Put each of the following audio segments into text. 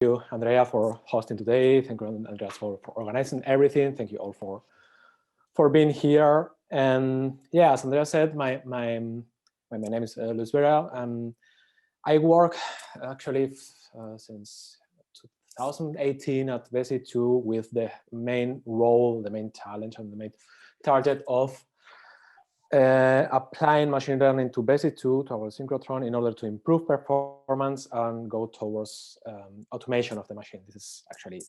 you, Andrea, for hosting today. Thank you, Andrea, for organizing everything. Thank you all for being here. And yeah, as Andrea said, my name is Luis Vera. I work actually since 2018 at BESSY 2 with the main role, the main challenge, and the main target of applying machine learning to BESSY 2, to our synchrotron, in order to improve performance and go towards automation of the machine. This is actually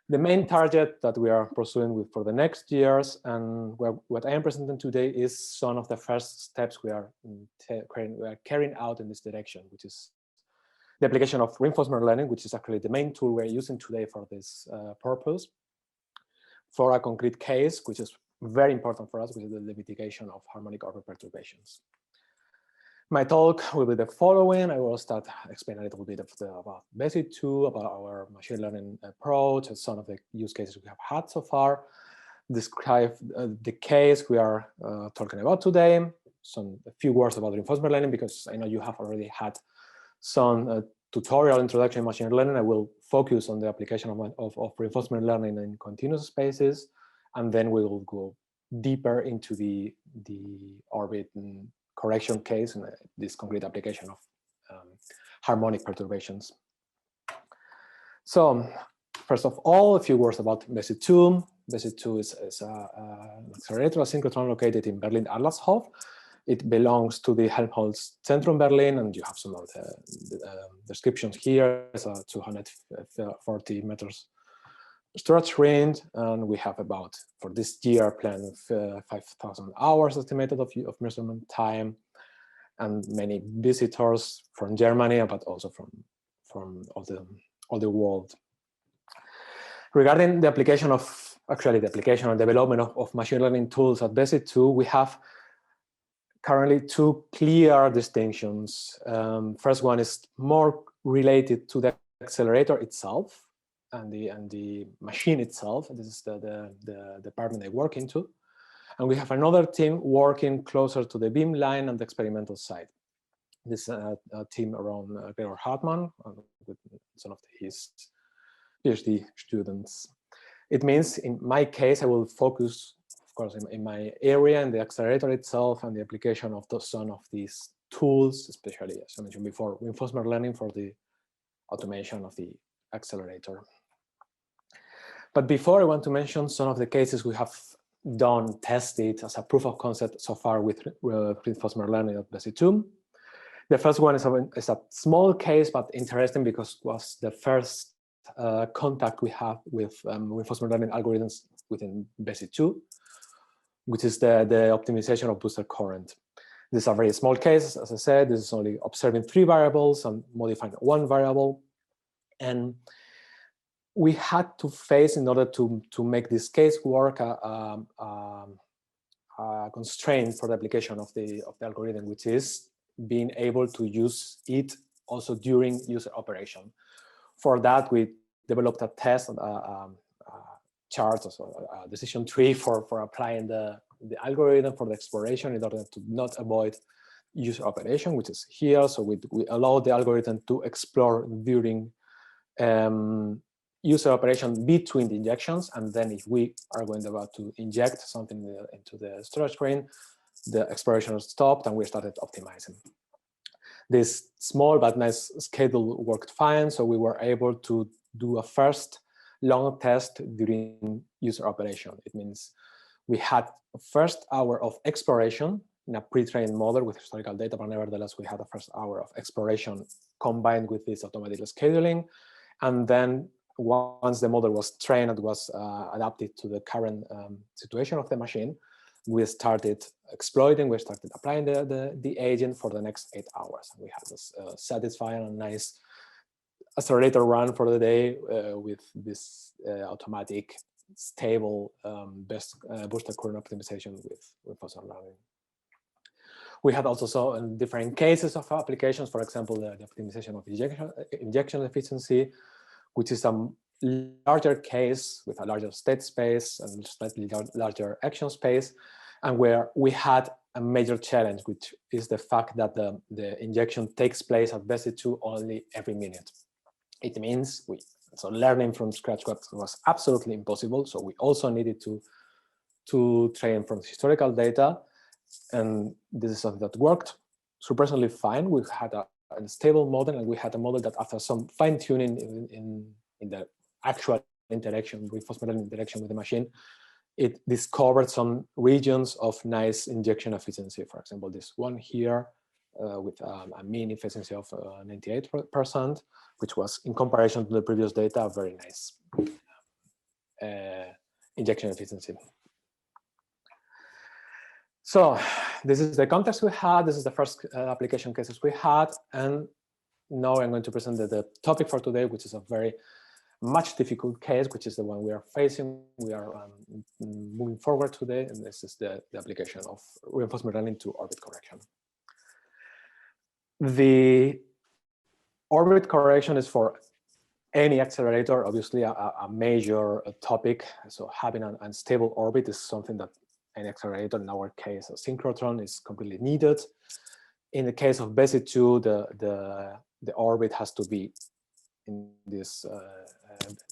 the main target that we are pursuing for the next years. And what I am presenting today is some of the first steps we are carrying out in this direction, which is the application of reinforcement learning, which is actually the main tool we're using today for this purpose, for a concrete case, which is very important for us, which is the mitigation of harmonic order perturbations. My talk will be the following. I will start explaining a little bit about BESSY 2, about our machine learning approach, and some of the use cases we have had so far, describe the case we are talking about today, a few words about reinforcement learning, because I know you have already had some tutorial introduction in machine learning. I will focus on the application of reinforcement learning in continuous spaces, and then we will go deeper into the orbit and correction case and this concrete application of harmonic perturbations. So first of all, a few words about BESSY 2. BESSY 2 is an accelerator synchrotron located in Berlin-Adlershof. It belongs to the Helmholtz-Zentrum Berlin, and you have some of the descriptions here. It's a 240 meters storage range, and we have about, for this year, planned 5,000 hours estimated of measurement time, and many visitors from Germany, but also from all the world. Regarding the application of, the application and development of machine learning tools at BESSY 2, we have currently two clear distinctions. First one is more related to the accelerator itself and the machine itself. This is the department I work into. And we have another team working closer to the beamline and the experimental side. This is a team around Gregor Hartmann with some of his PhD students. It means in my case, I will focus, of course, in my area, in the accelerator itself and the application of some of these tools, especially, as I mentioned before, reinforcement learning for the automation of the accelerator. But before, I want to mention some of the cases we have tested as a proof of concept so far with reinforcement learning at BESSY 2. The first one is a small case, but interesting because it was the first contact we have with reinforcement learning algorithms within BESSY 2, which is the optimization of booster current. This is a very small case, as I said. This is only observing 3 variables and modifying 1 variable. And we had to face, in order to make this case work, a constraint for the application of the algorithm, which is being able to use it also during user operation. For that, we developed a test, chart, also a decision tree for applying the algorithm for the exploration in order to not avoid user operation, which is here. So we allow the algorithm to explore during user operation between the injections, and then if we are about to inject something into the storage screen, the exploration stopped and we started optimizing. This small but nice schedule worked fine, so we were able to do a first long test during user operation. It means we had a first hour of exploration in a pre-trained model with historical data, but nevertheless we had a first hour of exploration combined with this automatic scheduling, and then once the model was trained and was adapted to the current situation of the machine, we started exploiting, we started applying the agent for the next 8 hours. And we had this satisfying and nice accelerator run for the day with this automatic, stable, best booster current optimization with reinforcement learning. We had also different cases of applications, for example, the optimization of injection efficiency, which is a larger case with a larger state space and slightly larger action space, and where we had a major challenge, which is the fact that the injection takes place at BESSY 2 only every minute. It means so learning from scratch was absolutely impossible. So we also needed to train from historical data. And this is something that worked surprisingly fine. We had a stable model, and we had a model that after some fine tuning in the actual interaction, reinforcement interaction with the machine, it discovered some regions of nice injection efficiency. For example, this one here with a mean efficiency of 98%, which was, in comparison to the previous data, a very nice injection efficiency. So this is the context we had. This is the first application cases we had. And now I'm going to present the topic for today, which is a very much difficult case, which is the one we are facing. We are moving forward today, and this is the application of reinforcement learning to orbit correction. The orbit correction is for any accelerator, obviously a major topic. So having an unstable orbit is something that any accelerator, in our case a synchrotron, is completely needed. In the case of BESSY2, the orbit has to be in this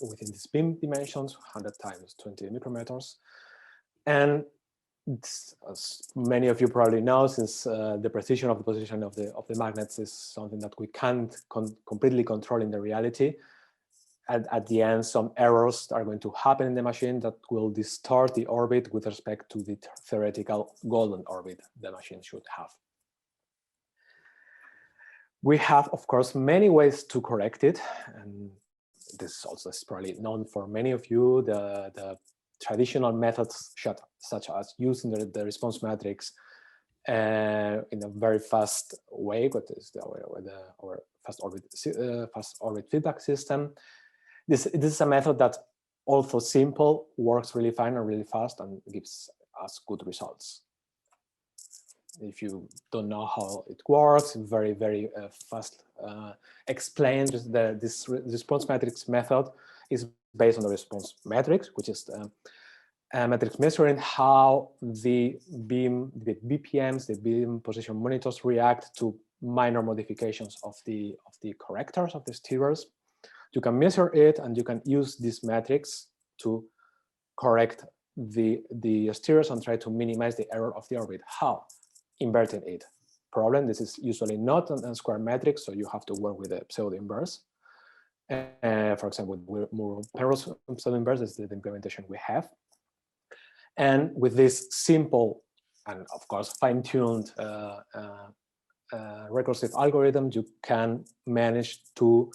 within these beam dimensions, 100 times 20 micrometers. And as many of you probably know, since the precision of the position of the magnets is something that we can't completely control in the reality, at the end, some errors are going to happen in the machine that will distort the orbit with respect to the theoretical golden orbit the machine should have. We have, of course, many ways to correct it, and this also is probably known for many of you. The traditional methods, such as using the response matrix in a very fast way, what is our fast orbit feedback system. This is a method that, although simple, works really fine and really fast and gives us good results. If you don't know how it works, very, very fast explained. This response matrix method is based on the response matrix, which is a matrix measuring how the BPMs, the beam position monitors, react to minor modifications of the correctors, of the steerers. You can measure it, and you can use this matrix to correct the steerers and try to minimize the error of the orbit. How? Inverting it. Problem, this is usually not a square matrix, so you have to work with a pseudo-inverse. For example, with Penrose pseudo-inverse is the implementation we have. And with this simple and, of course, fine-tuned recursive algorithm, you can manage to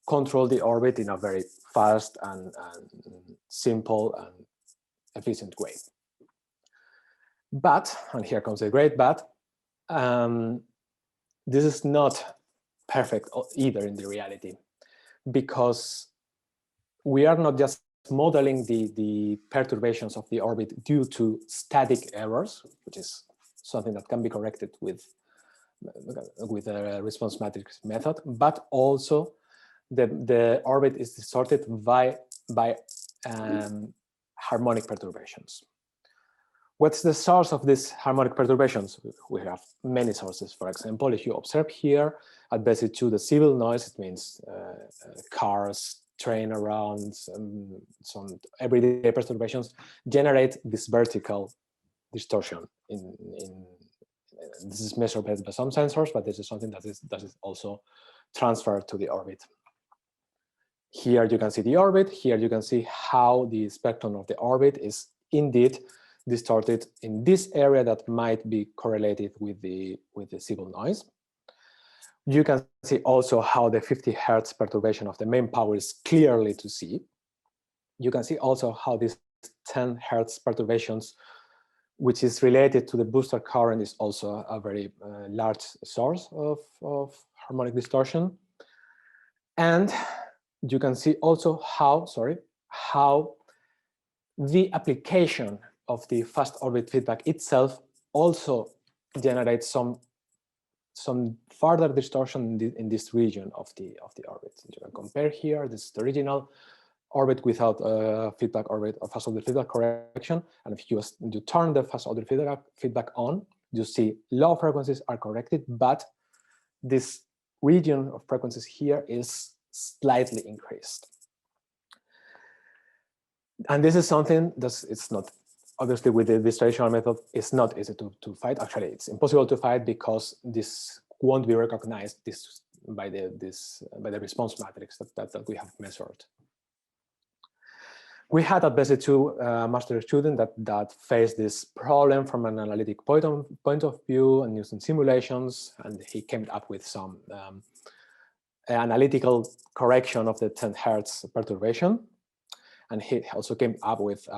control the orbit in a very fast and simple and efficient way. But, and here comes the great but, this is not perfect either in the reality, because we are not just modeling the perturbations of the orbit due to static errors, which is something that can be corrected with a response matrix method, but also the orbit is distorted by harmonic perturbations. What's the source of these harmonic perturbations? We have many sources. For example, if you observe here at BESSY2, the civil noise, it means cars, train around, some everyday perturbations generate this vertical distortion. This is measured by some sensors, but this is something that is also transferred to the orbit. Here you can see the orbit. Here you can see how the spectrum of the orbit is indeed distorted in this area that might be correlated with the civil noise. You can see also how the 50 Hertz perturbation of the main power is clearly to see. You can see also how this 10 Hertz perturbations, which is related to the booster current, is also a very large source of harmonic distortion. And you can see also how the application of the fast orbit feedback itself also generates some further distortion in this region of the orbit. You can compare here. This is the original orbit without feedback orbit or fast orbit feedback correction, and if you turn the fast orbit feedback on, you see low frequencies are corrected, but this region of frequencies here is slightly increased. And this is something that it's not, obviously with this traditional method, it's not easy to fight. Actually, it's impossible to fight because this won't be recognized by the response matrix that we have measured. We had at BESSY 2 master student that faced this problem from an analytic point of view and using simulations, and he came up with some analytical correction of the 10 Hertz perturbation, and he also came up with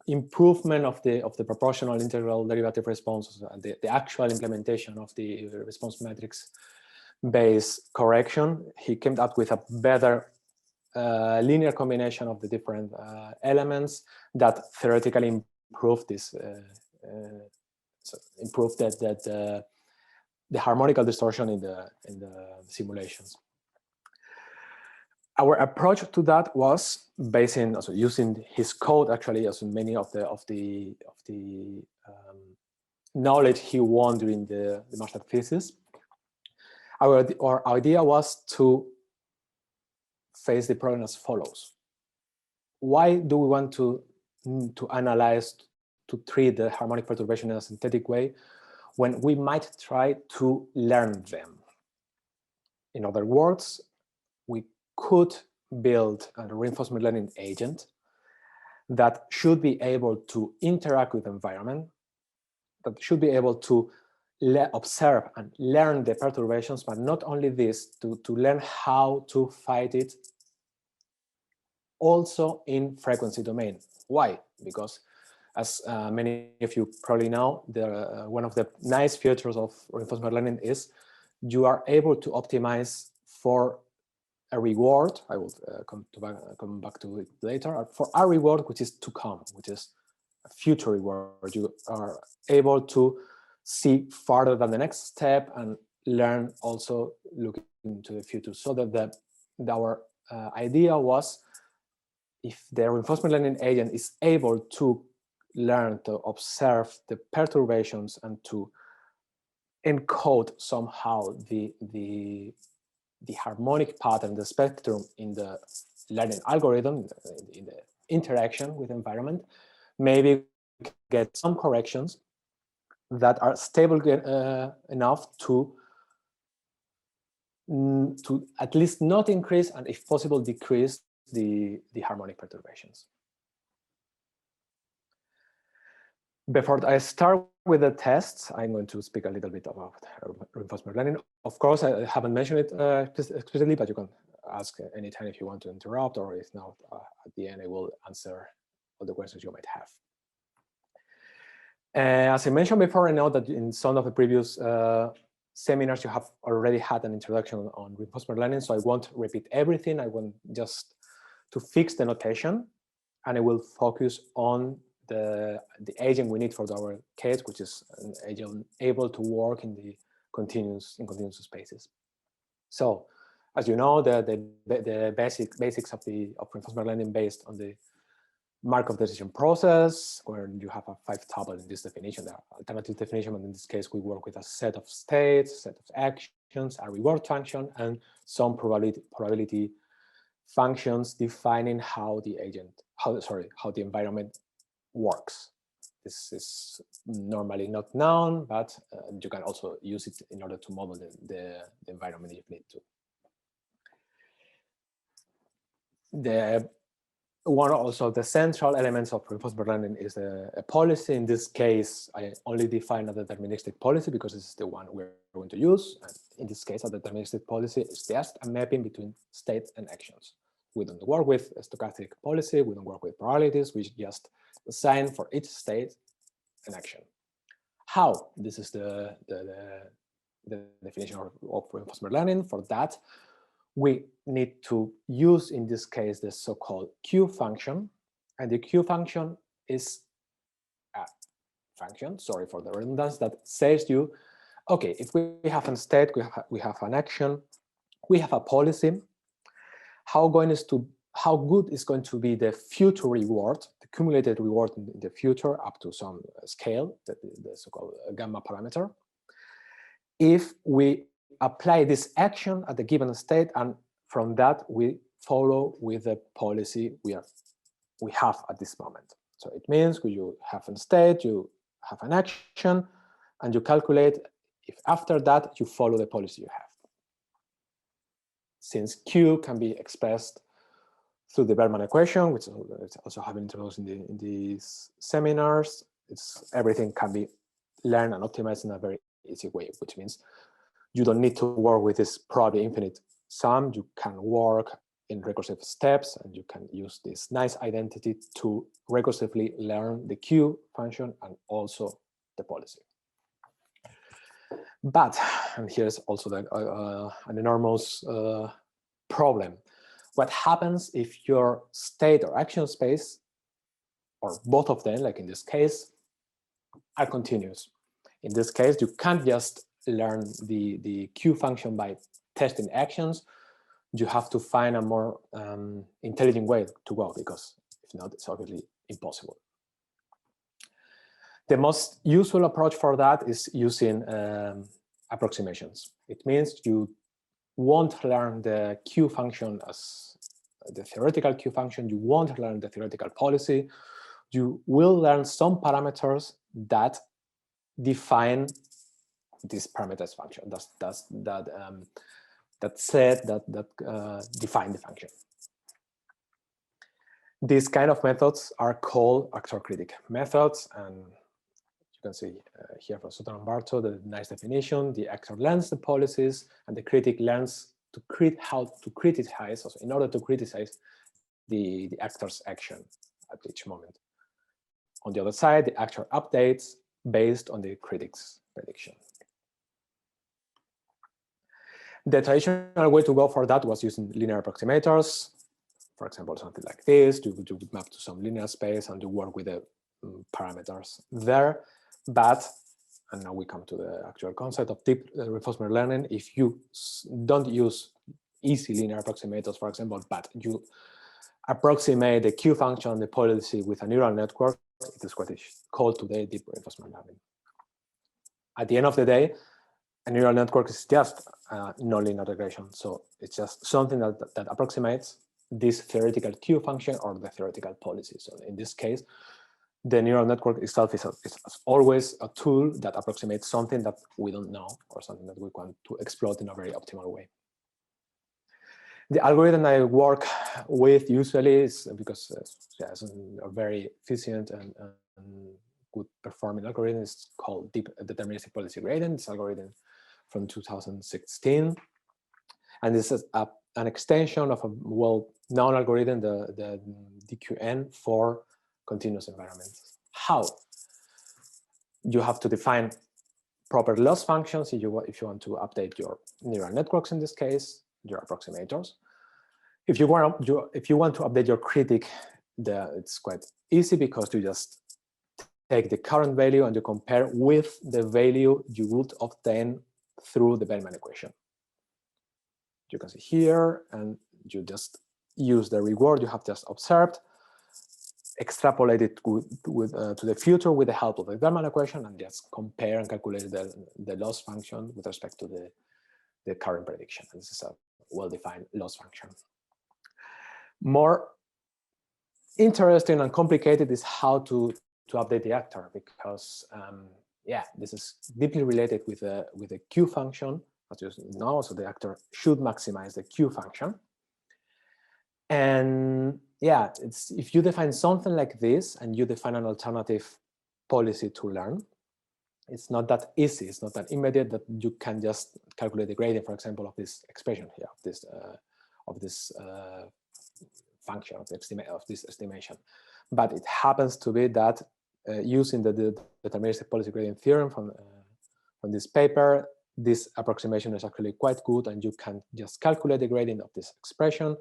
improvement of the proportional integral derivative responses and the actual implementation of the response matrix based correction. He came up with a better linear combination of the different elements that theoretically improve this, improve the harmonical distortion in the simulations. Our approach to that was based in also using his code, actually, as many of the knowledge he won during the master thesis. Our idea was to face the problem as follows. Why do we want to analyze, to treat the harmonic perturbation in a synthetic way when we might try to learn them? In other words, we could build a reinforcement learning agent that should be able to interact with the environment, that should be able to observe and learn the perturbations, but not only this, to learn how to fight it also in frequency domain. Why? Because as many of you probably know, one of the nice features of reinforcement learning is you are able to optimize for a reward. I will come back to it later. For a reward which is to come, which is a future reward. You are able to see farther than the next step and learn also looking into the future. So that our idea was, if the reinforcement learning agent is able to learn to observe the perturbations and to encode somehow the harmonic pattern, the spectrum in the learning algorithm, in the interaction with the environment, maybe get some corrections that are stable enough to at least not increase, and if possible decrease, the harmonic perturbations. Before I start with the tests, I'm going to speak a little bit about reinforcement learning. Of course, I haven't mentioned it explicitly, but you can ask anytime if you want to interrupt, or if not, at the end I will answer all the questions you might have. As I mentioned before, I know that in some of the previous seminars you have already had an introduction on reinforcement learning, so I won't repeat everything. I want just to fix the notation, and I will focus on the agent we need for our case, which is an agent able to work in the continuous spaces. So, as you know, the basics of reinforcement learning based on the Markov decision process, where you have a 5-tuple in this definition. There are alternative definition, but in this case, we work with a set of states, set of actions, a reward function, and some probability functions defining how the environment works. This is normally not known, but you can also use it in order to model the environment if you need to. One also of the central elements of reinforcement learning is a policy. In this case, I only define a deterministic policy because this is the one we're going to use. And in this case, a deterministic policy is just a mapping between states and actions. We don't work with a stochastic policy. We don't work with probabilities. We just assign for each state an action. How? This is the definition of reinforcement learning. For that, we need to use, in this case, the so-called Q function. And the Q function is a function, sorry for the redundancy, that says to you, okay, if we have a state, we have an action, we have a policy, how good is going to be the future reward, the cumulated reward in the future up to some scale, the so-called gamma parameter, if we apply this action at the given state and from that, we follow with the policy we have at this moment. So it means you have a state, you have an action, and you calculate if after that you follow the policy you have. Since Q can be expressed through the Bergman equation, which also have been introduced in these seminars, everything can be learned and optimized in a very easy way, which means you don't need to work with this probably infinite sum. You can work in recursive steps, and you can use this nice identity to recursively learn the Q function and also the policy. But, and here's also an enormous problem. What happens if your state or action space, or both of them, like in this case, are continuous? In this case, you can't just learn the Q function by testing actions. You have to find a more intelligent way to go, because if not, it's obviously impossible. The most useful approach for that is using approximations. It means you won't learn the Q function as the theoretical Q function. You won't learn the theoretical policy. You will learn some parameters that define this parameters function. That set that define the function. These kind of methods are called actor-critic methods, and you can see here from Sutton and Bartow the nice definition. The actor learns the policies, and the critic learns how to criticize. Also, in order to criticize the actor's action at each moment. On the other side, the actor updates based on the critic's prediction. The traditional way to go for that was using linear approximators. For example, something like this. You would map to some linear space and you work with the parameters there. But, and now we come to the actual concept of deep reinforcement learning. If you don't use easy linear approximators, for example, but you approximate the Q function, the policy with a neural network, it is what is called today deep reinforcement learning. At the end of the day, a neural network is just nonlinear regression. So it's just something that approximates this theoretical Q function or the theoretical policy. So in this case, the neural network itself is always a tool that approximates something that we don't know or something that we want to exploit in a very optimal way. The algorithm I work with usually is because it's a very efficient and good performing algorithm. It's called deep deterministic policy gradient. This algorithm from 2016, and this is an extension of a well-known algorithm, the DQN for continuous environments. How? You have to define proper loss functions if you want to update your neural networks, in this case, your approximators. If you want to update your critic, it's quite easy because you just take the current value and you compare with the value you would obtain through the Bergman equation. You can see here, and you just use the reward you have just observed, extrapolate it to the future with the help of the Bergman equation, and just compare and calculate the loss function with respect to the current prediction. And this is a well-defined loss function. More interesting and complicated is how to update the actor, because yeah, this is deeply related with the Q function, as you know. So the actor should maximize the Q function. And yeah, if you define something like this and you define an alternative policy to learn, it's not that easy. It's not that immediate that you can just calculate the gradient, for example, of this expression here, of this function of this estimation. But it happens to be that using the deterministic policy gradient theorem from this paper, this approximation is actually quite good, and you can just calculate the gradient of this expression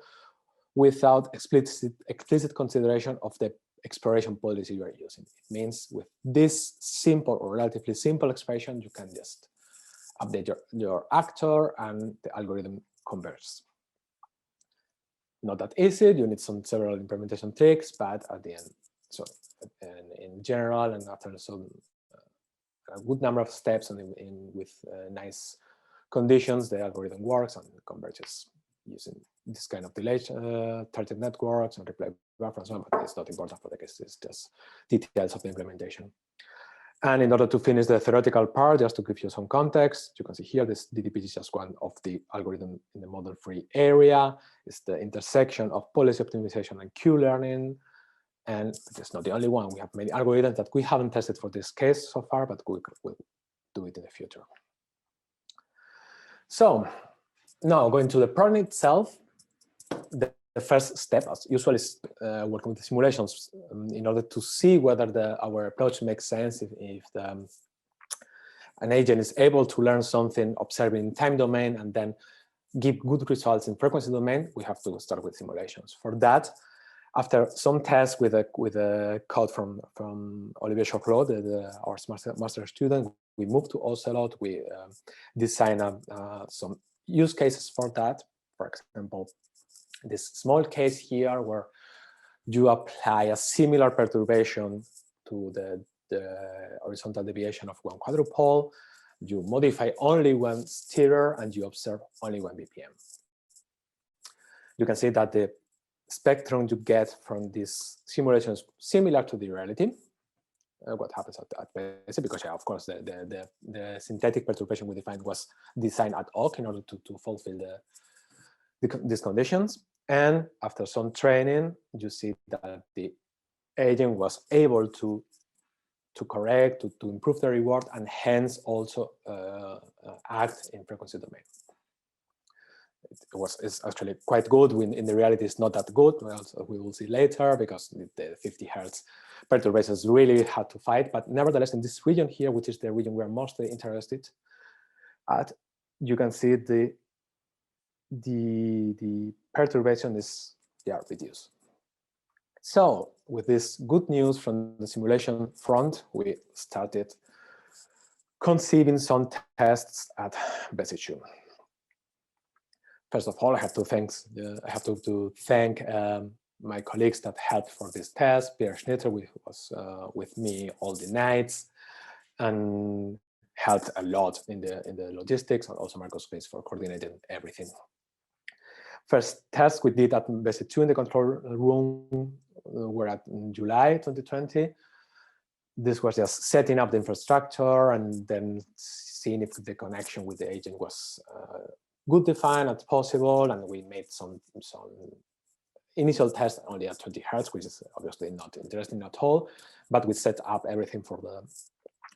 without explicit consideration of the exploration policy you are using. It means with this simple or relatively simple expression, you can just update your actor and the algorithm converges. Not that easy, you need several implementation tricks, but at the end, so in general, and after some a good number of steps and with nice conditions, the algorithm works and converges using this kind of delay targeted networks and replay buffer and so on, but it's not important for the case. It's just details of the implementation. And in order to finish the theoretical part, just to give you some context, you can see here this DDP is just one of the algorithm in the model-free area. It's the intersection of policy optimization and Q-learning. And it's not the only one. We have many algorithms that we haven't tested for this case so far, but we will do it in the future. So now going to the problem itself, the first step, as usual, is working with the simulations in order to see whether our approach makes sense. If an agent is able to learn something observing in time domain and then give good results in frequency domain, we have to start with simulations. For that, after some tests with a code from Olivier Choclot, our master student, we moved to Ocelot. We designed some use cases for that. For example, this small case here where you apply a similar perturbation to the horizontal deviation of one quadrupole, you modify only one stirrer, and you observe only 1 BPM. You can see that the spectrum you get from these simulations similar to the reality. What happens at BESSY, because of course the synthetic perturbation we defined was designed ad hoc in order to fulfill these conditions. And after some training, you see that the agent was able to correct, to improve the reward, and hence also act in frequency domain. It's actually quite good. In the reality, it's not that good. We will see later, because the 50 Hertz perturbations really had to fight. But nevertheless, in this region here, which is the region we're mostly interested at, you can see the perturbation is reduced. So with this good news from the simulation front, we started conceiving some tests at BESSY 2. First of all, I have to thank my colleagues that helped for this test. Pierre Schnitter, who was with me all the nights and helped a lot in the logistics, and also Marcos Space for coordinating everything. First test we did at BESSY 2 in the control room were at July 2020. This was just setting up the infrastructure and then seeing if the connection with the agent was good defined as possible. And we made some initial tests only at 20 Hertz, which is obviously not interesting at all. But we set up everything for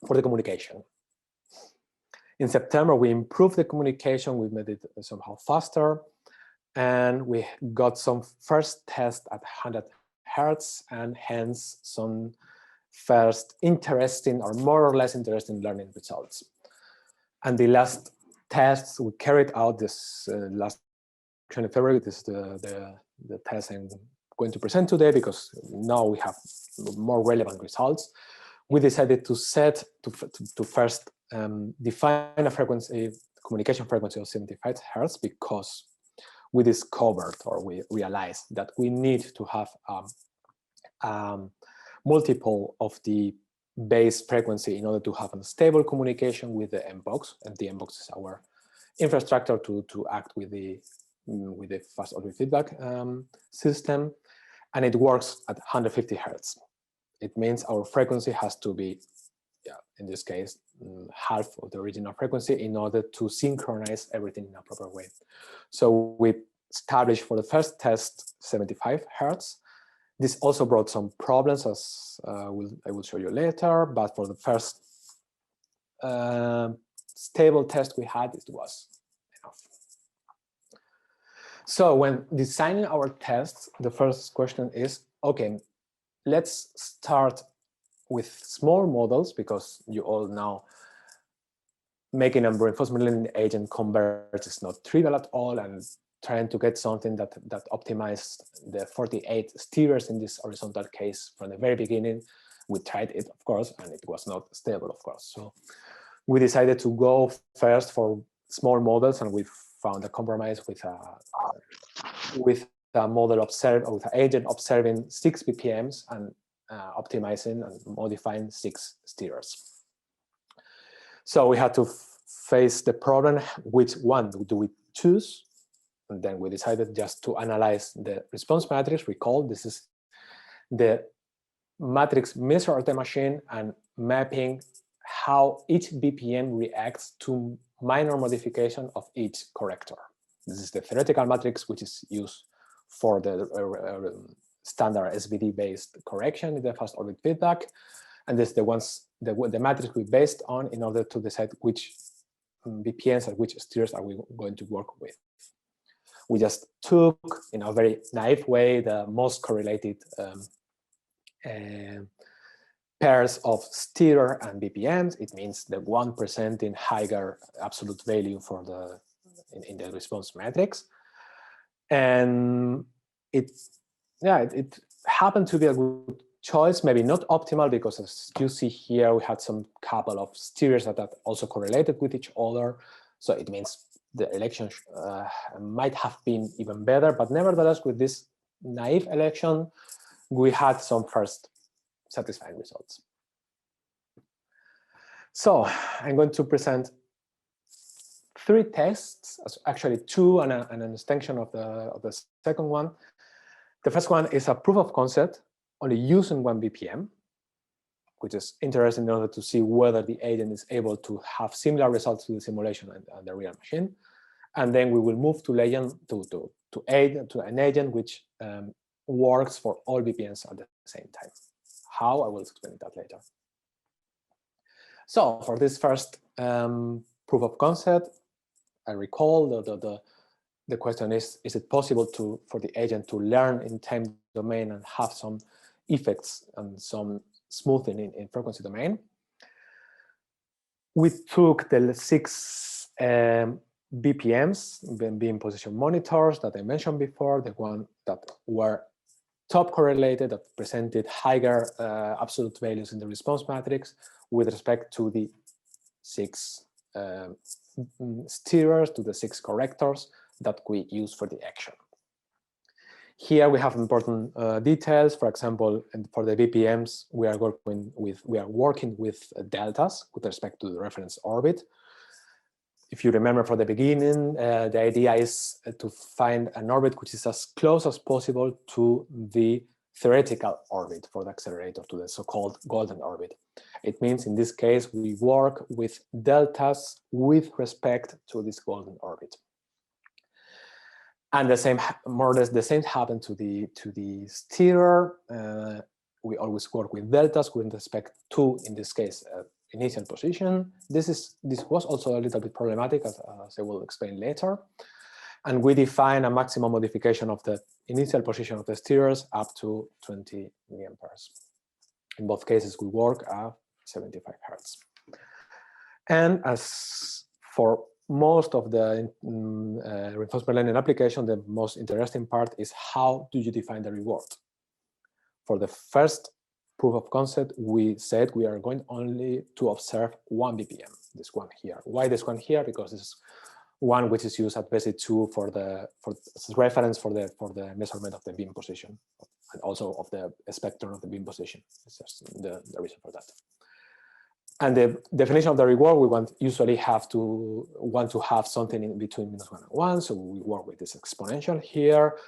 the communication. In September, we improved the communication. We made it somehow faster. And we got some first tests at 100 Hertz, and hence some first interesting or more or less interesting learning results. And the last tests we carried out this last February. This is the test I'm going to present today, because now we have more relevant results. We decided to first define a communication frequency of 75 Hertz, because we discovered, or we realized, that we need to have multiple of the base frequency in order to have a stable communication with the mbox. And the mbox is our infrastructure to act with the fast order feedback system, and it works at 150 Hertz. It means our frequency has to be, in this case, half of the original frequency in order to synchronize everything in a proper way. So we established for the first test 75 Hertz. This also brought some problems, as I will show you later, but for the first stable test we had, it was enough. So when designing our tests, the first question is, okay, let's start with small models, because you all know making a reinforcement learning agent converge is not trivial at all, and trying to get something that optimized the 48 steerers in this horizontal case from the very beginning. We tried it, of course, and it was not stable, of course. So we decided to go first for small models, and we found a compromise with a model with an agent observing 6 BPMs and optimizing and modifying 6 steerers. So we had to face the problem: which one do we choose? And then we decided just to analyze the response matrix. Recall, this is the matrix measure of the machine and mapping how each BPM reacts to minor modification of each corrector. This is the theoretical matrix, which is used for the standard SVD-based correction in the fast orbit feedback. And this is the matrix we based on in order to decide which BPMs and which steers are we going to work with. We just took, in a very naive way, the most correlated pairs of steerer and BPMs. It means the 1% in higher absolute value for the in the response matrix. And it happened to be a good choice, maybe not optimal, because as you see here, we had some couple of steers that also correlated with each other. So it means the election might have been even better, but nevertheless, with this naive election, we had some first satisfying results. So I'm going to present 3 tests, actually 2 and an extension of the second one. The first one is a proof of concept only using 1 BPM, which is interesting in order to see whether the agent is able to have similar results to the simulation and the real machine. And then we will move to an agent which works for all BPMs at the same time. How? I will explain that later. So for this first proof of concept, I recall the question is it possible for the agent to learn in time domain and have some effects and some smoothing in frequency domain? We took the 6 BPMs, beam position monitors that I mentioned before, the one that were top correlated, that presented higher absolute values in the response matrix with respect to the 6 steerers, to the 6 correctors that we use for the action. Here we have important details. For example, for the BPMs, we are working with deltas with respect to the reference orbit. If you remember from the beginning, the idea is to find an orbit which is as close as possible to the theoretical orbit for the accelerator, to the so-called golden orbit. It means in this case, we work with deltas with respect to this golden orbit. And the same, more or less the same happened to the steerer. We always work with deltas with respect to, in this case, initial position. This was also a little bit problematic, as I will explain later. And we define a maximum modification of the initial position of the steerers up to 20 milliamperes. In both cases, we work at 75 hertz. And as for most of the reinforcement learning application, the most interesting part is how do you define the reward? For the first proof of concept, we said we are going only to observe 1 BPM, this one here. Why this one here? Because this is one which is used at BESSY2 as reference for the measurement of the beam position and also of the spectrum of the beam position. It's just the reason for that. And the definition of the reward, we usually want to have something in between -1 and 1. So we work with this exponential here.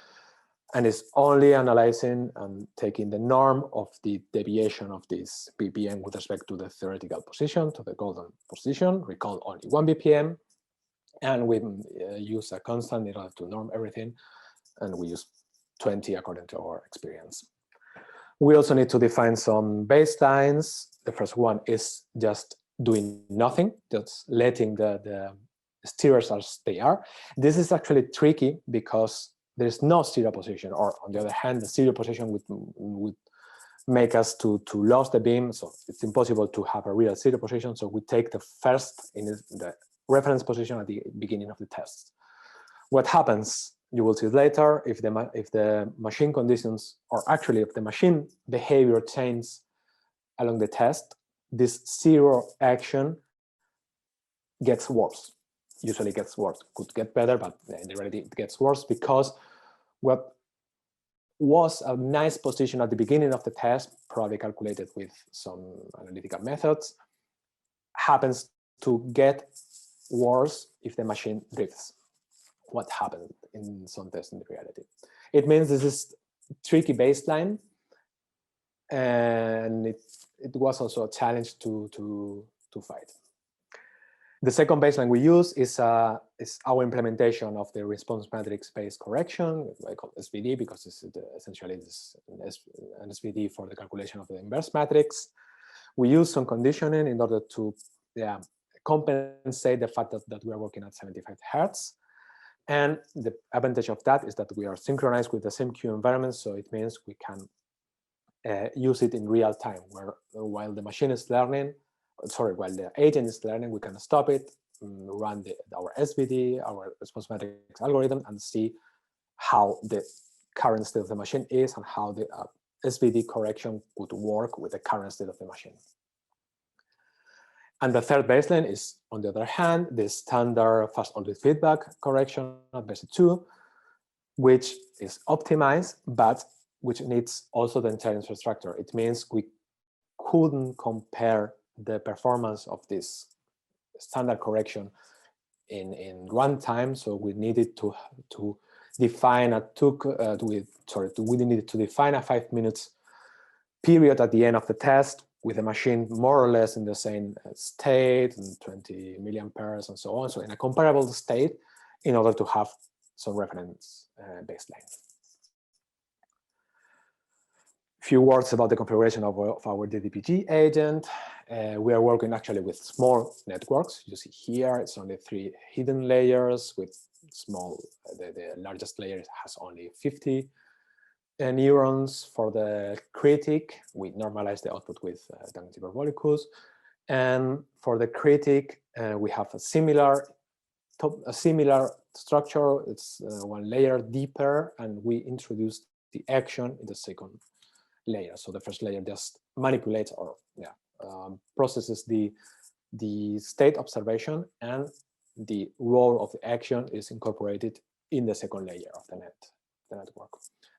And it's only analyzing and taking the norm of the deviation of this BPM with respect to the theoretical position, to the golden position. Recall only 1 BPM. And we use a constant in order to norm everything. And we use 20 according to our experience. We also need to define some baselines. The first one is just doing nothing, just letting the steerers as they are. This is actually tricky because there's no stereo position, or on the other hand, the stereo position would make us to lose the beam. So it's impossible to have a real stereo position. So we take the first in the reference position at the beginning of the test. What happens, you will see it later, if the machine conditions, or actually if the machine behavior changes along the test, this zero action gets worse. Usually gets worse. Could get better, but in reality it gets worse because what was a nice position at the beginning of the test, probably calculated with some analytical methods, happens to get worse if the machine drifts. what happened in some tests in the reality. It means this is tricky baseline, and it was also a challenge to fight. The second baseline we use is our implementation of the response matrix-based correction. I call it SVD because this is essentially an SVD for the calculation of the inverse matrix. We use some conditioning in order to compensate the fact that we are working at 75 Hertz. And the advantage of that is that we are synchronized with the same Q environment, so it means we can use it in real time, where while the machine is learning, while the agent is learning, we can stop it, run our SVD, our response matrix algorithm, and see how the current state of the machine is and how the SVD correction would work with the current state of the machine. And the third baseline is, on the other hand, the standard fast ordered feedback correction at BESSY 2, which is optimized, but which needs also the entire infrastructure. It means we couldn't compare the performance of this standard correction in runtime, so we needed to define we needed to define a 5 minutes period at the end of the test with the machine more or less in the same state, and 20 milliamperes and so on, so in a comparable state, in order to have some reference baseline. Few words about the configuration of our DDPG agent. We are working actually with small networks. You see here, it's only 3 hidden layers with small, the largest layer has only 50 neurons. For the Critic, we normalize the output with tangent hyperbolicus. And for the Critic, we have a similar structure. It's 1 layer deeper, and we introduce the action in the second layer. So the first layer just manipulates or processes the state observation, and the role of the action is incorporated in the second layer of the network.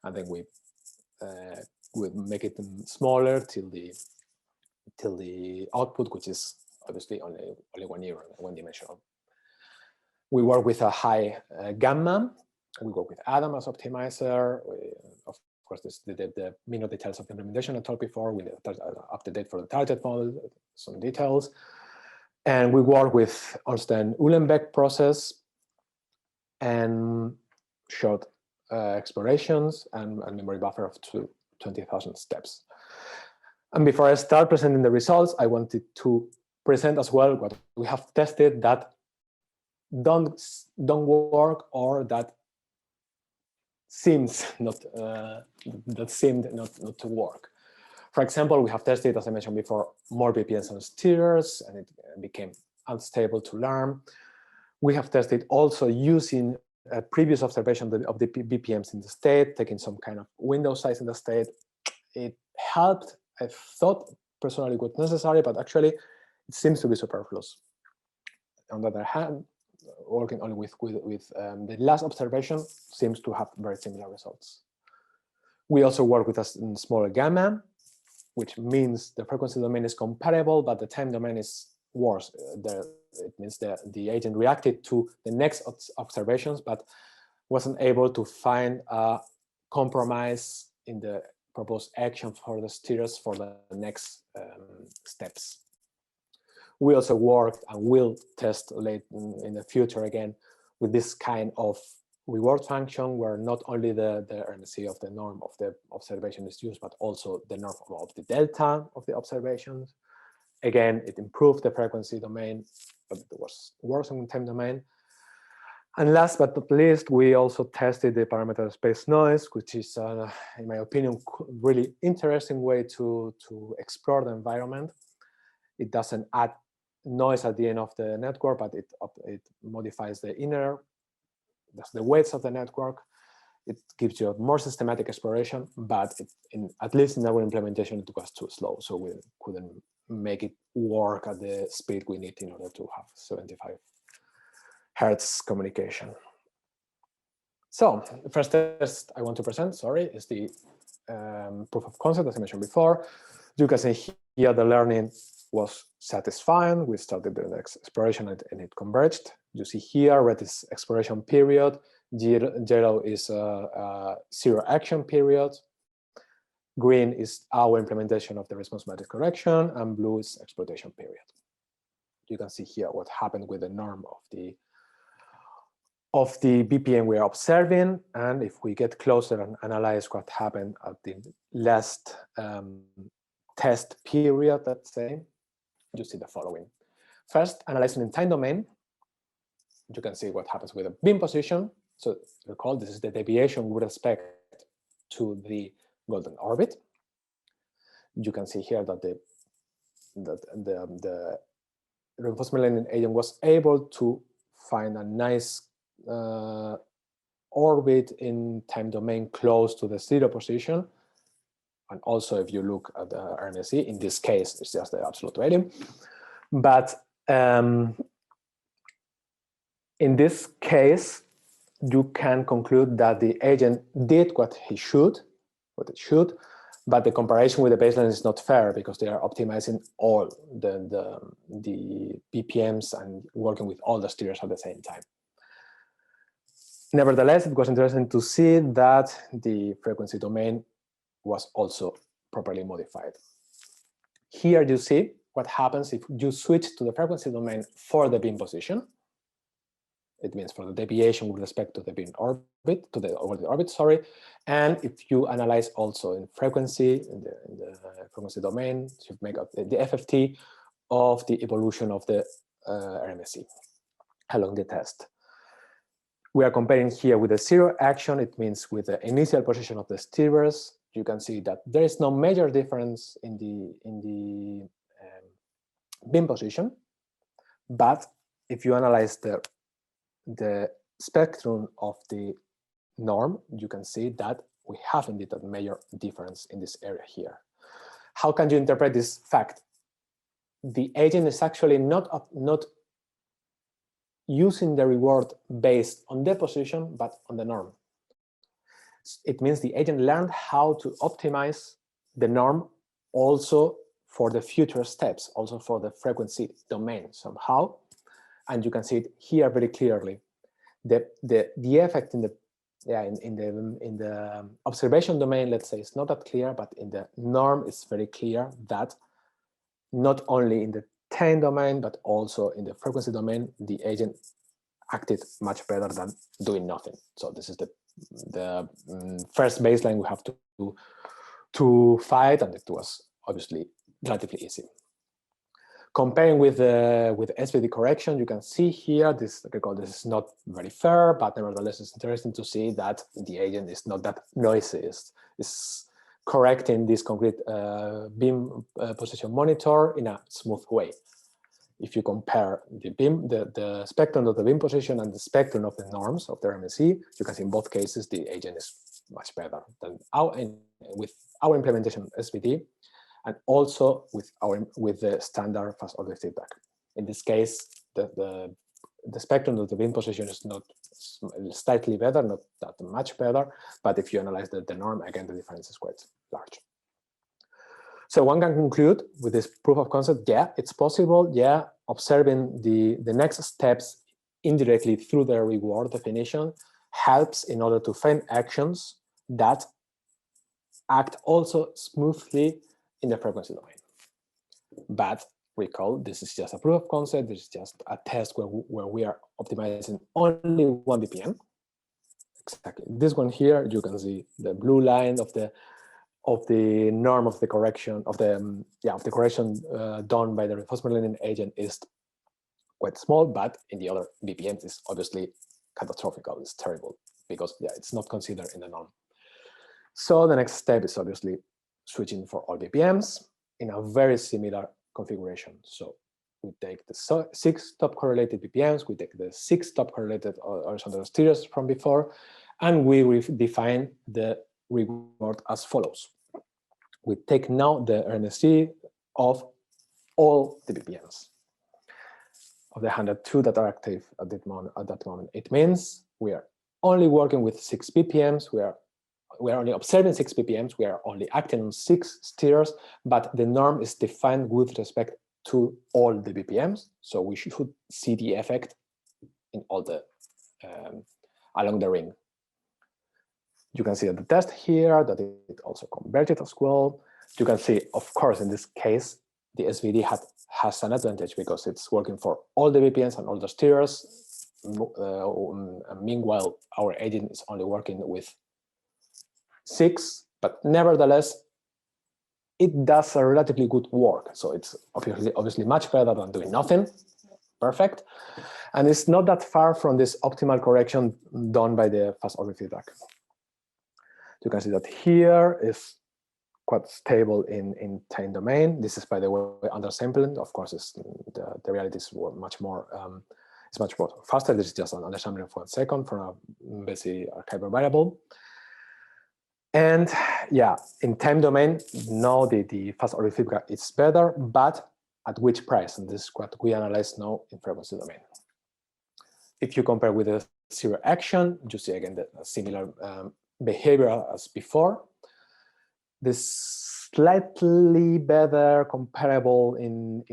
And then we make it smaller till the output, which is obviously only 1 neuron, 1-dimensional. We work with a high gamma. We work with Adam as optimizer. Of course, the minor details of the implementation I told before, with up to date for the target model, some details. And we work with Ornstein-Uhlenbeck process and short explorations and memory buffer of 20,000 steps. And before I start presenting the results, I wanted to present as well what we have tested that don't work, or that seemed not to work. For example, we have tested, as I mentioned before, more BPMs on steers, and it became unstable to learn. We have tested also using a previous observation of the BPMs in the state, taking some kind of window size in the state. It helped. I thought personally it was necessary, but actually it seems to be superfluous. On the other hand, working only with the last observation seems to have very similar results. We also work with a smaller gamma, which means the frequency domain is comparable, but the time domain is worse. It means that the agent reacted to the next observations, but wasn't able to find a compromise in the proposed action for the steers for the next steps. We also worked and will test late in the future again with this kind of reward function, where not only the RMC of the norm of the observation is used, but also the norm of the delta of the observations. Again, it improved the frequency domain, but it was worse in the time domain. And last but not least, we also tested the parameter space noise, which is, in my opinion, really interesting way to explore the environment. It doesn't add noise at the end of the network, but it modifies the inner, that's the weights of the network. It gives you a more systematic exploration, but at least in our implementation, it was too slow. So we couldn't make it work at the speed we need in order to have 75 Hertz communication. So the first test I want to present, is the proof of concept, as I mentioned before. You can see here the learning was satisfying. We started the next exploration and it converged. You see here, red is exploration period, yellow is zero action period, green is our implementation of the response matrix correction, and blue is exploitation period. You can see here what happened with the norm of the BPM we are observing, and if we get closer and analyze what happened at the last test period, let's say, you see the following. First, analyzing in time domain, you can see what happens with the beam position. So recall this is the deviation with respect to the golden orbit. You can see here that the reinforcement learning agent was able to find a nice orbit in time domain close to the zero position. And also, if you look at the RMSE, in this case, it's just the absolute value. But in this case, you can conclude that the agent did what it should, but the comparison with the baseline is not fair because they are optimizing all the BPMs and working with all the steers at the same time. Nevertheless, it was interesting to see that the frequency domain was also properly modified. Here you see what happens if you switch to the frequency domain for the beam position. It means for the deviation with respect to the beam orbit, over the orbit, sorry. And if you analyze also in frequency, in the frequency domain, you make up the FFT of the evolution of the RMSE along the test. We are comparing here with the zero action. It means with the initial position of the steerers. You can see that there is no major difference in the beam position, but if you analyze the spectrum of the norm, you can see that we have indeed a major difference in this area here. How can you interpret this fact? The agent is actually not using the reward based on the position, but on the norm. It means the agent learned how to optimize the norm also for the future steps, also for the frequency domain somehow. And you can see it here very clearly. The effect in the observation domain, let's say, is not that clear, but in the norm, it's very clear that not only in the time domain, but also in the frequency domain, the agent acted much better than doing nothing. So this is the first baseline we have to fight, and it was obviously relatively easy. Comparing with SVD correction, you can see here this is not very fair, but nevertheless it's interesting to see that the agent is not that noisy. It's correcting this concrete beam position monitor in a smooth way. If you compare the spectrum of the beam position and the spectrum of the norms of the RMSE, you can see in both cases the agent is much better than with our implementation of SVD, and also with the standard fast order feedback. In this case, the spectrum of the beam position is not slightly better, not that much better, but if you analyze the norm, again, the difference is quite large. So one can conclude with this proof of concept, yeah, it's possible, yeah, observing the next steps indirectly through the reward definition helps in order to find actions that act also smoothly in the frequency domain. But recall, this is just a proof of concept, this is just a test where we are optimizing only one BPM. Exactly. This one here, you can see the blue line of the norm of the correction of the correction done by the reinforcement learning agent is quite small, but in the other BPMs is obviously catastrophic. It's terrible because it's not considered in the norm. So the next step is obviously switching for all BPMs in a very similar configuration. So we take the 6 top correlated BPMs, we take the 6 top correlated horizontal steers from before, and we define the reward as follows. We take now the RMSE of all the BPMs of the 102 that are active at that moment. It means we are only working with 6 BPMs. We are only observing 6 BPMs. We are only acting on 6 steers, but the norm is defined with respect to all the BPMs. So we should see the effect in all the along the ring. You can see the test here that it also converted as well. You can see, of course, in this case, the SVD has an advantage because it's working for all the BPMs and all the steers. Meanwhile, our agent is only working with 6, but nevertheless, it does a relatively good work. So it's obviously much better than doing nothing. Perfect. And it's not that far from this optimal correction done by the fast orbit feedback. You can see that here is quite stable in time domain. This is, by the way, undersampling. Of course, the reality is much more. It's much more faster. This is just an undersampling for 1 second from a BESSY archival variable. And yeah, in time domain, now the fast orbit feedback is better, but at which price? And this is what we analyze now in frequency domain. If you compare with the zero action, you see again the similar behavior as before. This slightly better comparable in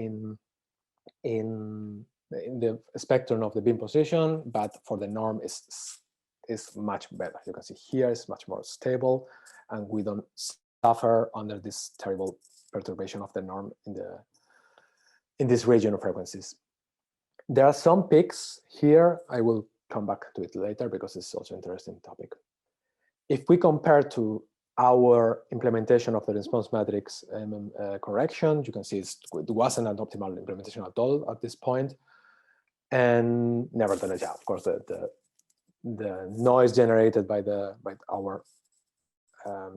the spectrum of the beam position, but for the norm is much better. You can see here is much more stable, and we don't suffer under this terrible perturbation of the norm in this region of frequencies. There are some peaks here. I will come back to it later because it's also an interesting topic. If we compare to our implementation of the response matrix correction, you can see it wasn't an optimal implementation at all at this point. And nevertheless, yeah, of course, the noise generated by our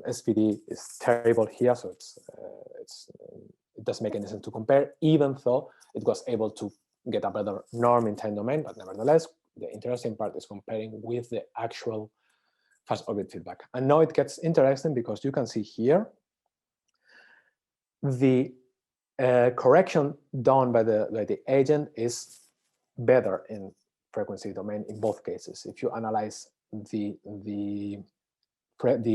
SVD is terrible here, so it doesn't make any sense to compare, even though it was able to get a better norm in time domain. But nevertheless, the interesting part is comparing with the actual fast orbit feedback. And now it gets interesting because you can see here the correction done by the agent is better in frequency domain in both cases. If you analyze the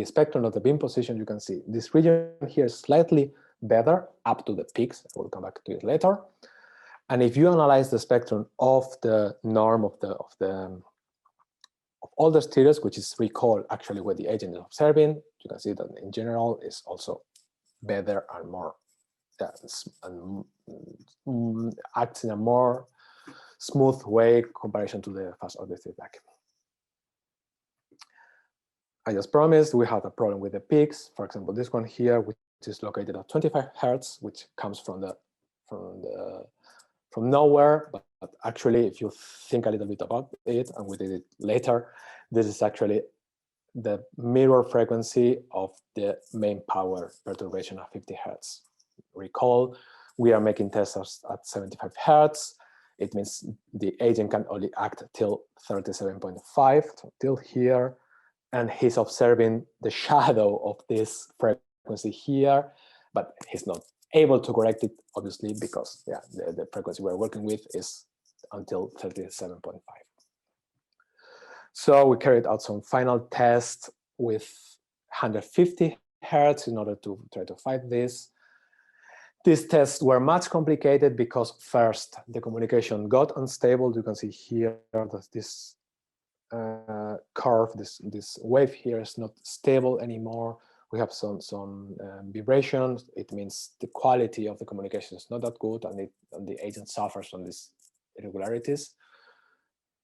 spectrum of the beam position, you can see this region here is slightly better up to the peaks. I will come back to it later. And if you analyze the spectrum of the norm of all the stereos, which is recall actually what the agent is observing, you can see that in general is also better and more acts in a more smooth way comparison to the fast orbit feedback. I just promised we had a problem with the peaks. For example, this one here, which is located at 25 hertz, which comes from nowhere. But actually, if you think a little bit about it, and we did it later, this is actually the mirror frequency of the main power perturbation at 50 hertz. Recall, we are making tests at 75 hertz. It means the agent can only act till 37.5, so till here. And he's observing the shadow of this frequency here, but he's not able to correct it, obviously, because yeah, the frequency we're working with is until 37.5. So we carried out some final tests with 150 hertz in order to try to find this. These tests were much complicated because first, the communication got unstable. You can see here that this curve, this wave here is not stable anymore. We have some vibrations. It means the quality of the communication is not that good, and the agent suffers from these irregularities.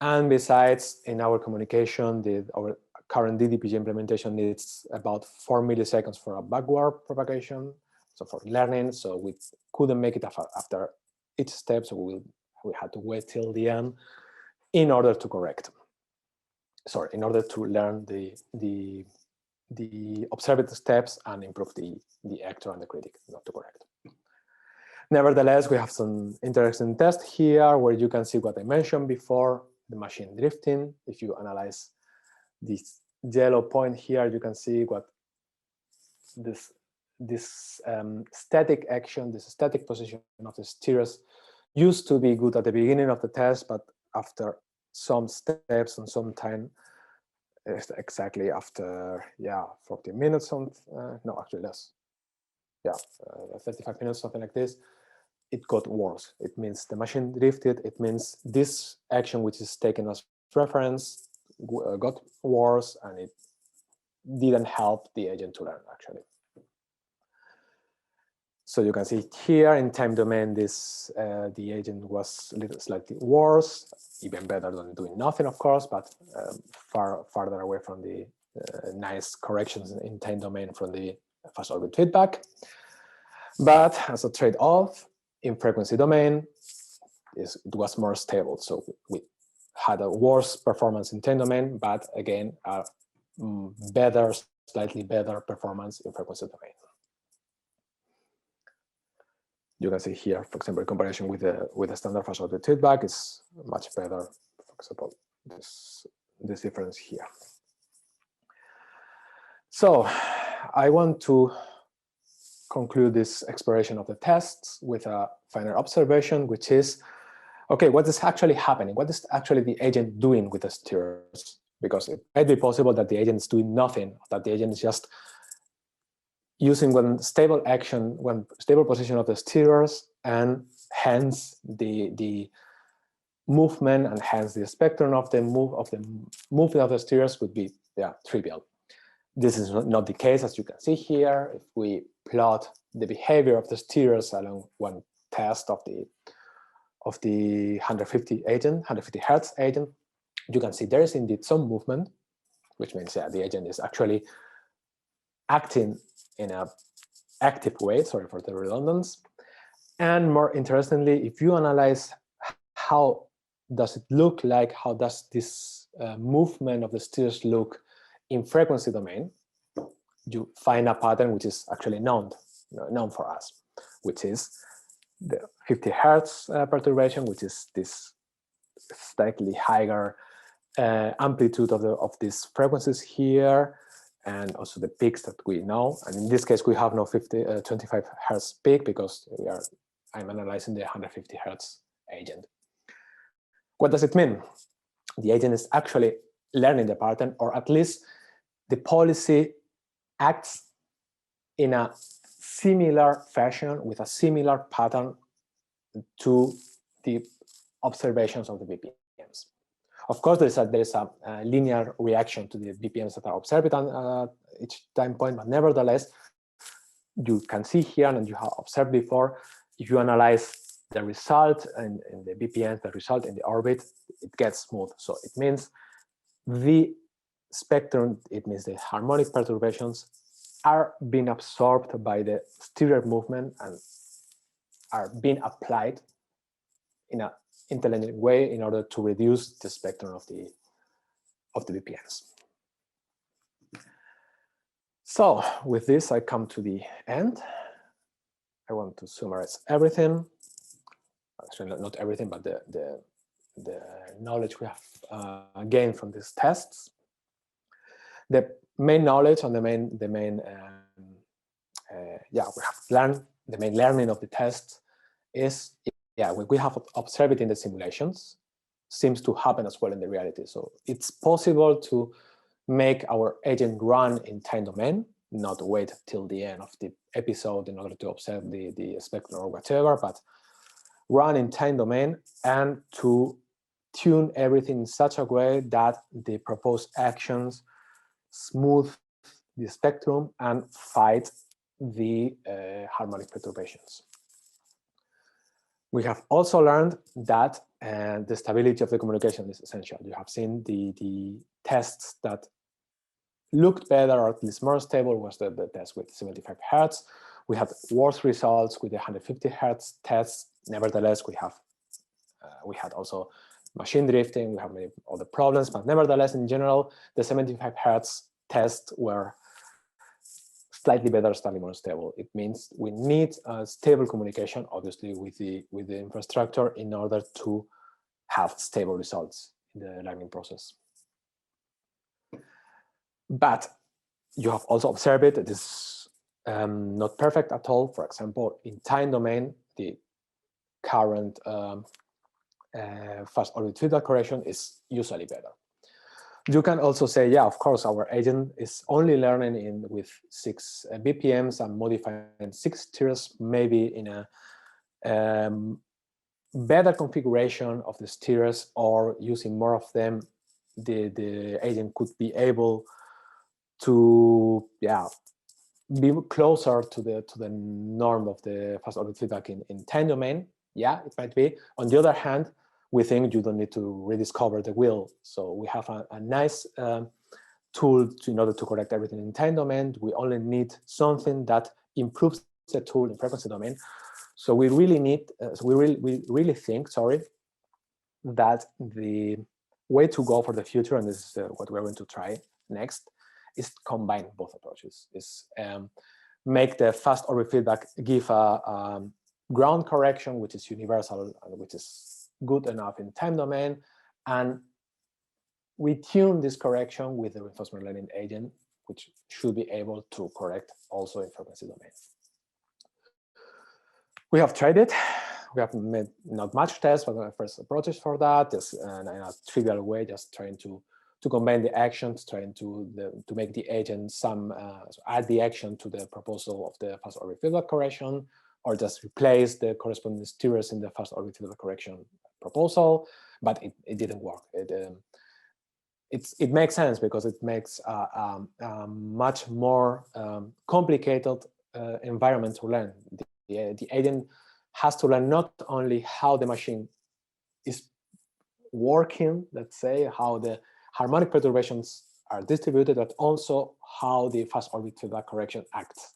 And besides, in our communication, our current DDPG implementation needs about 4 milliseconds for a backward propagation, so for learning. So we couldn't make it after each step, so we had to wait till the end in order to correct. Sorry, in order to learn the observed steps and improve the actor and the critic, not to correct. Nevertheless, we have some interesting tests here where you can see what I mentioned before, the machine drifting. If you analyze this yellow point here, you can see what this static action, this static position of the steers used to be good at the beginning of the test, but after some steps and some time, exactly after 40 minutes, no, actually less, 35 minutes, something like this, it got worse. It means the machine drifted. It means this action, which is taken as reference, got worse, and it didn't help the agent to learn, actually. So you can see here in time domain, this the agent was slightly worse, even better than doing nothing, of course, but farther away from the nice corrections in time domain from the fast orbit feedback. But as a trade-off, in frequency domain, it was more stable. So we had a worse performance in time domain, but again, a better, slightly better performance in frequency domain. You can see here, for example, in comparison with the standard fast orbit feedback, is much better. For example, this difference here. So I want to conclude this exploration of the tests with a final observation, which is, okay, what is actually happening? What is actually the agent doing with the steers? Because it might be possible that the agent is doing nothing, that the agent is just using one stable action, one stable position of the steers, and hence the movement and hence the spectrum of the movement of the steers would be trivial. This is not the case, as you can see here. If we plot the behavior of the steers along one test of the 150 Hertz agent, you can see there is indeed some movement, which means the agent is actually acting in an active way, sorry for the redundance. And more interestingly, if you analyze how does it look like, how does this movement of the steers look in frequency domain, you find a pattern which is actually known for us, which is the 50 Hertz perturbation, which is this slightly higher amplitude of these frequencies here, and also the peaks that we know. And in this case, we have no 25 Hertz peak because I'm analyzing the 150 Hertz agent. What does it mean? The agent is actually learning the pattern, or at least the policy acts in a similar fashion with a similar pattern to the observations of the BPMs. Of course, there is a linear reaction to the BPMs that are observed on each time point, but nevertheless, you can see here, and you have observed before, if you analyze the result and the BPMs, the result in the orbit, it gets smooth. So it means the spectrum, it means the harmonic perturbations are being absorbed by the stereo movement and are being applied in an intelligent way in order to reduce the spectrum of the BPMs. So with this, I come to the end. I want to summarize everything. Actually, not everything, but the knowledge we have gained from these tests. The main knowledge and we have learned, the main learning of the test is, we have observed it in the simulations, seems to happen as well in the reality. So it's possible to make our agent run in time domain, not wait till the end of the episode in order to observe the spectrum or whatever, but run in time domain and to tune everything in such a way that the proposed actions smooth the spectrum and fight the harmonic perturbations. We have also learned that the stability of the communication is essential. You have seen the tests that looked better, or at least more stable, was the test with 75 Hertz. We had worse results with the 150 Hertz tests. Nevertheless, we had also machine drifting, we have many other problems, but nevertheless, in general, the 75 Hertz tests were slightly better, slightly more stable. It means we need a stable communication, obviously, with the infrastructure in order to have stable results in the learning process. But you have also observed it is not perfect at all. For example, in time domain, the current fast orbit feedback correction is usually better. You can also say, yeah, of course, our agent is only learning with 6 BPMs and modifying 6 tiers, maybe in a better configuration of the steers or using more of them, the agent could be able to be closer to the norm of the fast orbit feedback in time domain. Yeah, it might be. On the other hand, we think you don't need to rediscover the wheel. So we have a nice tool in order to correct everything in time domain. We only need something that improves the tool in frequency domain. So we really need, we really think, that the way to go for the future, and this is what we're going to try next, is combine both approaches. Is make the fast orbit feedback give a ground correction, which is universal and which is good enough in time domain, and we tune this correction with the reinforcement learning agent, which should be able to correct also in frequency domain. We have tried it. We have made not much tests, but the first approaches for that, just in a trivial way, just trying to combine the actions, trying to make the agent so add the action to the proposal of the fast orbit feedback correction, or just replace the corresponding steers in the fast orbit feedback correction proposal. But it didn't work. It makes sense because it makes a much more complicated environment to learn. The agent has to learn not only how the machine is working, let's say, how the harmonic perturbations are distributed, but also how the fast orbit feedback correction acts.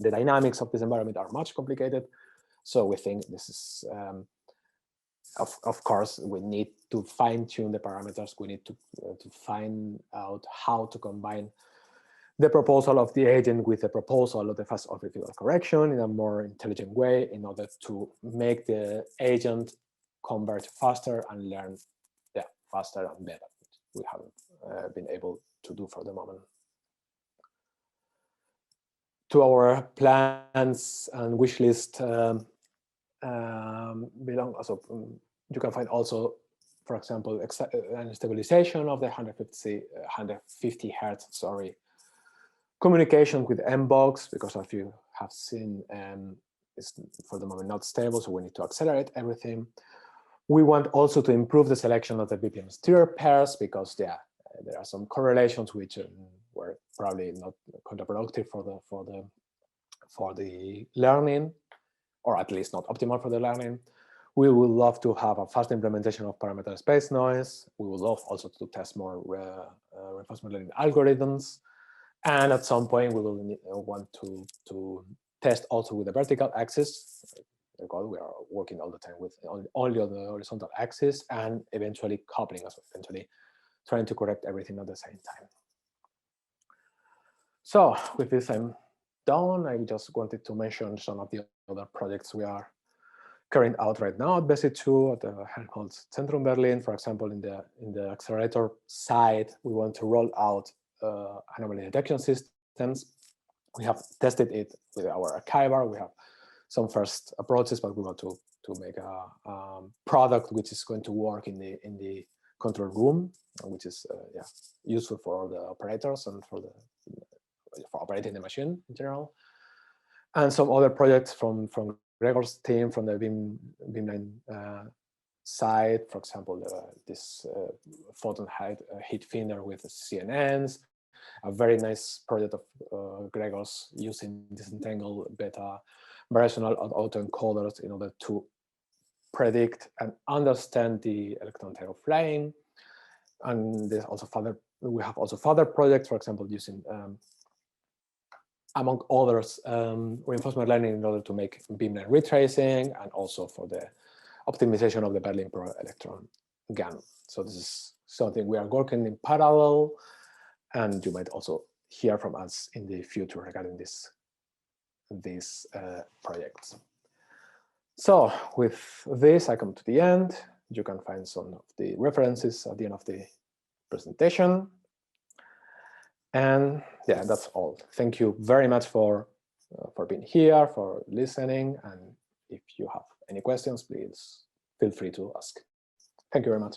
The dynamics of this environment are much complicated. So we think this is, of course, we need to fine tune the parameters. We need to find out how to combine the proposal of the agent with the proposal of the fast orbit feedback correction in a more intelligent way in order to make the agent converge faster and learn faster and better, which we haven't been able to do for the moment. To our plans and wish list belong also, you can find also, for example, an stabilization of the 150 hertz, communication with MBOX, because as you have seen, it's for the moment not stable, so we need to accelerate everything. We want also to improve the selection of the BPM steer pairs, because there are some correlations which were probably not counterproductive for the learning, or at least not optimal for the learning. We would love to have a fast implementation of parameter space noise. We would love also to test more reinforcement learning algorithms. And at some point, we will want to test also with the vertical axis. We are working all the time with only on the horizontal axis, and eventually coupling as well, eventually trying to correct everything at the same time. So with this, I'm done. I just wanted to mention some of the other projects we are carrying out right now at BESSY 2 at the Helmholtz-Zentrum Berlin. For example, in the accelerator side, we want to roll out anomaly detection systems. We have tested it with our archiver. We have some first approaches, but we want to make a product which is going to work in the control room, which is useful for the operators and for operating the machine in general. And some other projects from Gregor's team, from the beamline side, for example, this photon heat finder with CNNs, a very nice project of Gregor's using disentangled beta variational autoencoders in order to predict and understand the electron type of flying. And there's also we have also further projects, for example, using among others, reinforcement learning in order to make beamline retracing, and also for the optimization of the Berlin Pro electron GAN. So this is something we are working in parallel, and you might also hear from us in the future regarding these projects. So with this, I come to the end. You can find some of the references at the end of the presentation. And yeah, that's all. Thank you very much for being here, for listening. And if you have any questions, please feel free to ask. Thank you very much.